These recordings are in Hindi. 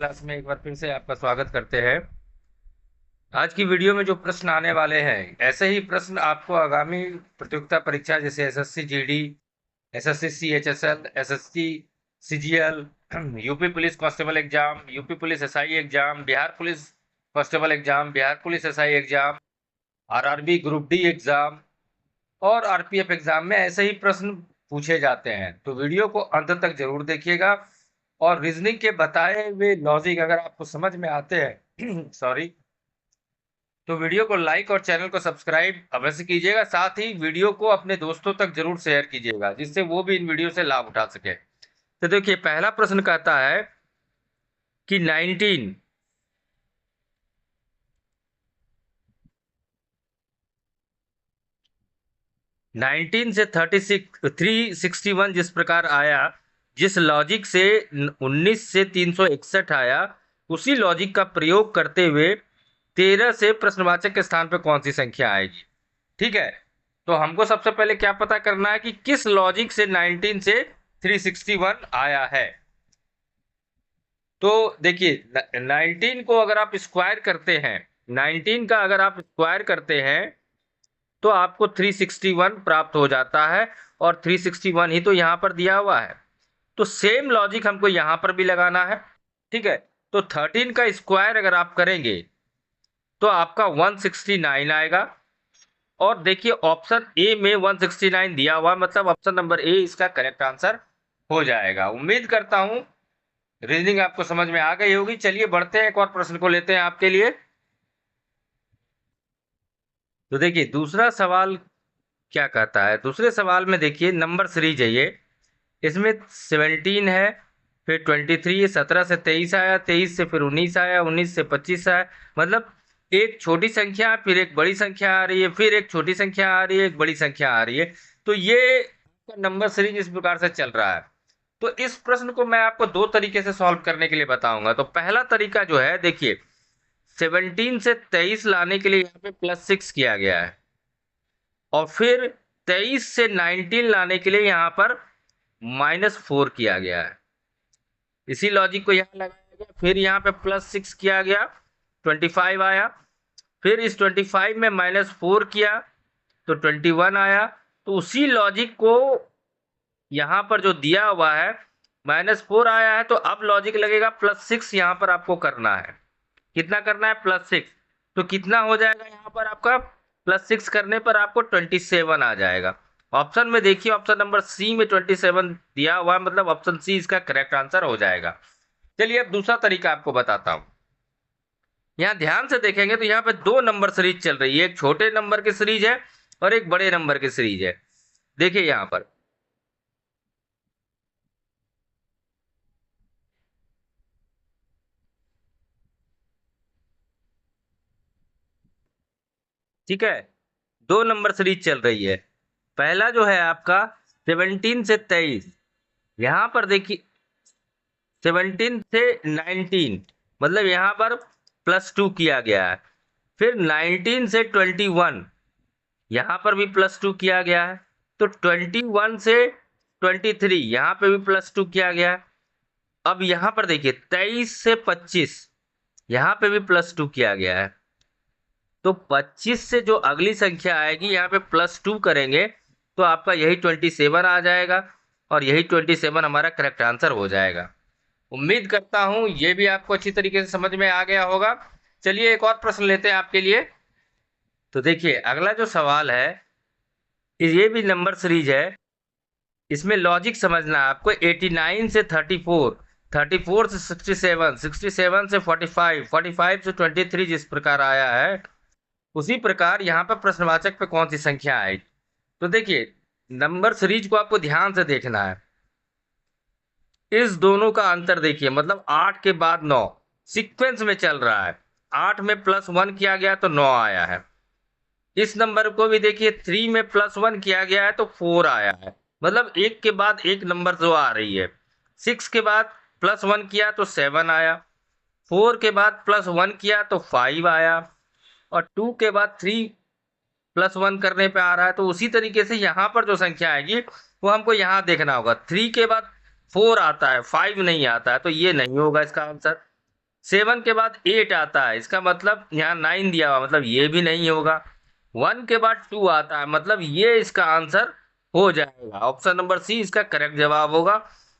क्लास में एक बार फिर से आपका स्वागत करते हैं। आज की वीडियो में जो प्रश्न आने वाले हैं, ऐसे ही प्रश्न आपको आगामी प्रतियोगिता परीक्षा जैसे SSC GD, SSC CHSL, SSC CGL, UP police constable exam, UP police SI exam, Bihar police constable exam, Bihar police SI exam, RRB group D exam और आरपीएफ एग्जाम में ऐसे ही प्रश्न पूछे जाते हैं। तो वीडियो को अंत तक जरूर देखिएगा और रीजनिंग के बताए हुए लॉजिक अगर आपको समझ में आते हैं सॉरी, तो वीडियो को लाइक और चैनल को सब्सक्राइब अवश्य कीजिएगा। साथ ही वीडियो को अपने दोस्तों तक जरूर शेयर कीजिएगा जिससे वो भी इन वीडियो से लाभ उठा सके। तो देखिए, पहला प्रश्न कहता है कि 19 से 361 जिस प्रकार आया, जिस लॉजिक से 19 से 361 आया, उसी लॉजिक का प्रयोग करते हुए 13 से प्रश्नवाचक के स्थान पर कौन सी संख्या आएगी। ठीक है, तो हमको सबसे पहले क्या पता करना है कि किस लॉजिक से 19 से 361 आया है। तो देखिए, 19 को अगर आप स्क्वायर करते हैं, 19 का अगर आप स्क्वायर करते हैं तो आपको 361 प्राप्त हो जाता है और 361 ही तो यहां पर दिया हुआ है। तो सेम लॉजिक हमको यहां पर भी लगाना है। ठीक है, तो 13 का स्क्वायर अगर आप करेंगे तो आपका 169 आएगा। और देखिए, ऑप्शन ए में 169 दिया हुआ, मतलब ऑप्शन नंबर ए इसका करेक्ट आंसर हो जाएगा। उम्मीद करता हूं रीजनिंग आपको समझ में आ गई होगी। चलिए बढ़ते हैं, एक और प्रश्न को लेते हैं आपके लिए। तो देखिए, दूसरा सवाल क्या कहता है। दूसरे सवाल में देखिए, नंबर सीरीज है ये, इसमें 17 है, फिर 23 है, 17 से 23 आया, 23 से फिर 19 आया, 19 से 25 आया। मतलब एक छोटी संख्या, फिर एक बड़ी संख्या आ रही है, फिर एक छोटी संख्या आ रही है, एक बड़ी संख्या आ रही है। तो ये नंबर सीरीज इस प्रकार से चल रहा है। तो इस प्रश्न को मैं आपको दो तरीके से सॉल्व करने के लिए बताऊंगा। तो पहला तरीका जो है, देखिए, 17 से 23 लाने के लिए यहाँ पे +6 किया गया है और फिर 23 से 19 लाने के लिए यहाँ पर -4 किया गया है। इसी लॉजिक को यहाँ लगाया गया, फिर यहाँ पे +6 किया गया, 25 आया, फिर इस 25 में -4 किया तो 21 आया। तो उसी लॉजिक को यहाँ पर जो दिया हुआ है, -4 आया है, तो अब लॉजिक लगेगा +6 यहाँ पर आपको करना है। कितना करना है? +6। तो कितना हो जाएगा यहाँ पर आपका? +6 करने पर आपको 27 आ जाएगा। ऑप्शन में देखिए, ऑप्शन नंबर सी में 27 दिया हुआ है, मतलब ऑप्शन सी इसका करेक्ट आंसर हो जाएगा। चलिए अब दूसरा तरीका आपको बताता हूं। यहाँ ध्यान से देखेंगे तो यहाँ पे दो नंबर सीरीज चल रही है, एक छोटे नंबर की सीरीज है और एक बड़े नंबर की सीरीज है। देखिए यहाँ पर, ठीक है, दो नंबर सीरीज चल रही है। पहला जो है आपका 17 से 23, यहां पर देखिए 17 से 19, मतलब यहां पर +2 किया गया है। फिर 19 से 21, यहां पर भी +2 किया गया है। तो 21 से 23, यहां पे भी +2 किया गया है। अब यहां पर देखिए 23 से 25, यहां पे भी +2 किया गया है। तो 25 से जो अगली संख्या आएगी, यहाँ पे +2 करेंगे तो आपका यही 27 आ जाएगा और यही 27 हमारा करेक्ट आंसर हो जाएगा। उम्मीद करता हूं ये भी आपको अच्छी तरीके से समझ में आ गया होगा। चलिए एक और प्रश्न लेते हैं आपके लिए। तो देखिए, अगला जो सवाल है, ये भी नंबर सीरीज है। इसमें लॉजिक समझना है आपको। 89 से 34, 34 से 67, 67 से 45, 45 से 23 जिस प्रकार आया है, उसी प्रकार यहाँ पर प्रश्नवाचक पे कौन सी संख्या आएगी। तो देखिए, नंबर सीरीज को आपको ध्यान से देखना है। इस दोनों का अंतर देखिए, मतलब 8 के बाद 9 सीक्वेंस में चल रहा है। 8 में +1 किया गया तो 9 आया है। इस नंबर को भी देखिए, 3 में +1 किया गया है तो 4 आया है। मतलब एक के बाद एक नंबर जो आ रही है। 6 के बाद +1 किया तो 7 आया, 4 के बाद +1 किया तो 5 आया, और 2 के बाद 3 +1 करने पे आ रहा है। तो उसी तरीके से यहाँ पर जो संख्या आएगी वो हमको यहाँ देखना होगा। 3 के बाद 4 आता है, 5 नहीं आता है, तो ये नहीं होगा इसका आंसर। 7 के बाद 8 आता है, इसका मतलब यहाँ 9 दिया हुआ, मतलब ये भी नहीं होगा। 1 के बाद 2 आता है, मतलब ये इसका आंसर हो जाएगा। ऑप्शन नंबर सी इसका करेक्ट जवाब होगा।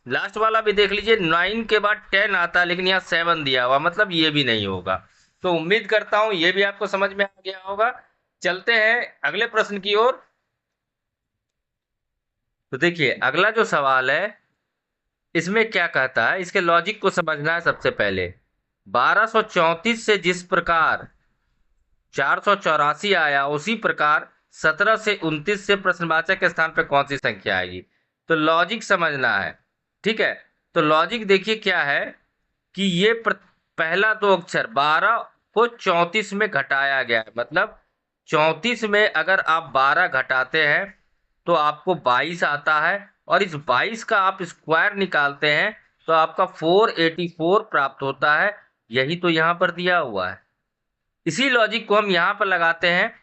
लास्ट वाला भी देख लीजिए, 9 के बाद 10 आता है, लेकिन यहाँ 7 दिया हुआ, मतलब ये भी नहीं होगा। तो उम्मीद करता हूं ये भी आपको समझ में आ गया होगा। चलते हैं अगले प्रश्न की ओर। तो देखिए अगला जो सवाल है, इसमें क्या कहता है, इसके लॉजिक को समझना है सबसे पहले। 1234 से जिस प्रकार 484 आया, उसी प्रकार 17 से 29 से प्रश्नवाचक के स्थान पर कौन सी संख्या आएगी। तो लॉजिक समझना है, ठीक है। तो लॉजिक देखिए क्या है कि ये पहला दो अक्षर 12 को 34 में घटाया गया है, मतलब 34 में अगर आप 12 घटाते हैं तो आपको 22 आता है, और इस 22 का आप स्क्वायर निकालते हैं तो आपका 484 प्राप्त होता है। यही तो यहां पर दिया हुआ है। इसी लॉजिक को हम यहां पर लगाते हैं।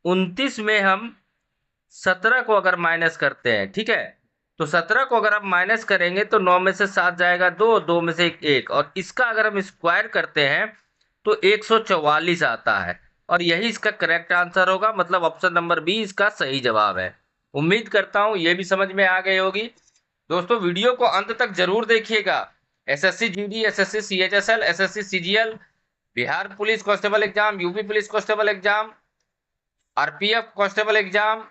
29 में हम 17 को अगर माइनस करते हैं, ठीक है, तो 17 को अगर आप माइनस करेंगे तो 9 में से 7 जाएगा 2, 2 में से 1, और इसका अगर हम स्क्वायर करते हैं तो 144 आता है, और यही इसका करेक्ट आंसर होगा। मतलब ऑप्शन नंबर बी इसका सही जवाब है। उम्मीद करता हूं ये भी समझ में आ गई होगी। दोस्तों वीडियो को अंत तक जरूर देखिएगा। SSC GD, SSC CHSL, SSC CGL, Bihar police constable exam, UP police constable exam, RPF constable exam,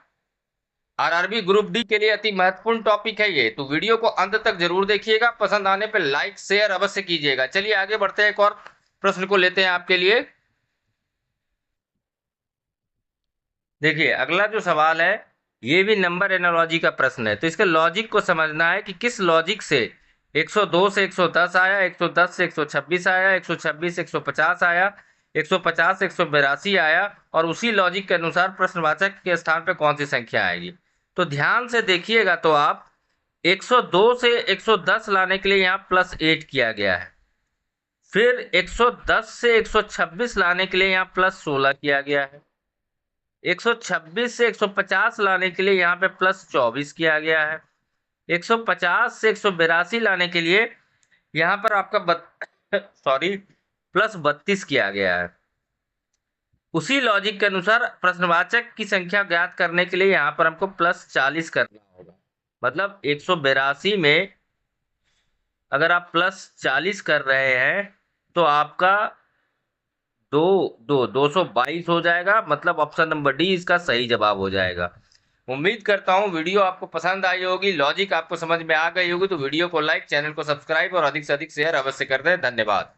RRB group D के लिए अति महत्वपूर्ण टॉपिक है ये। तो वीडियो को अंत तक जरूर देखिएगा, पसंद आने पर लाइक शेयर अवश्य कीजिएगा। चलिए आगे बढ़ते हैं, एक और प्रश्न को लेते हैं आपके लिए। देखिए अगला जो सवाल है, ये भी नंबर एनालॉजी का प्रश्न है। तो इसके लॉजिक को समझना है कि किस लॉजिक से 102 से 110 आया, 110 से 126 आया, 126 से 150 आया, 150 से 182 आया, और उसी लॉजिक के अनुसार प्रश्नवाचक के स्थान पर कौन सी संख्या आएगी। तो ध्यान से देखिएगा तो आप 102 से 110 लाने के लिए यहाँ +8 किया गया है। फिर 110 से 126 लाने के लिए यहाँ +16 किया गया है। 126 से 150 लाने के लिए यहाँ पे +24 किया गया है। 150 से 182 लाने के लिए यहाँ पर आपका सॉरी +32 किया गया है। उसी लॉजिक के अनुसार प्रश्नवाचक की संख्या ज्ञात करने के लिए यहाँ पर हमको +40 करना होगा। मतलब 182 में अगर आप +40 कर रहे हैं तो आपका 222 हो जाएगा। मतलब ऑप्शन नंबर डी इसका सही जवाब हो जाएगा। उम्मीद करता हूँ वीडियो आपको पसंद आई होगी, लॉजिक आपको समझ में आ गई होगी। तो वीडियो को लाइक, चैनल को सब्सक्राइब और अधिक से अधिक शेयर अवश्य कर दें। धन्यवाद।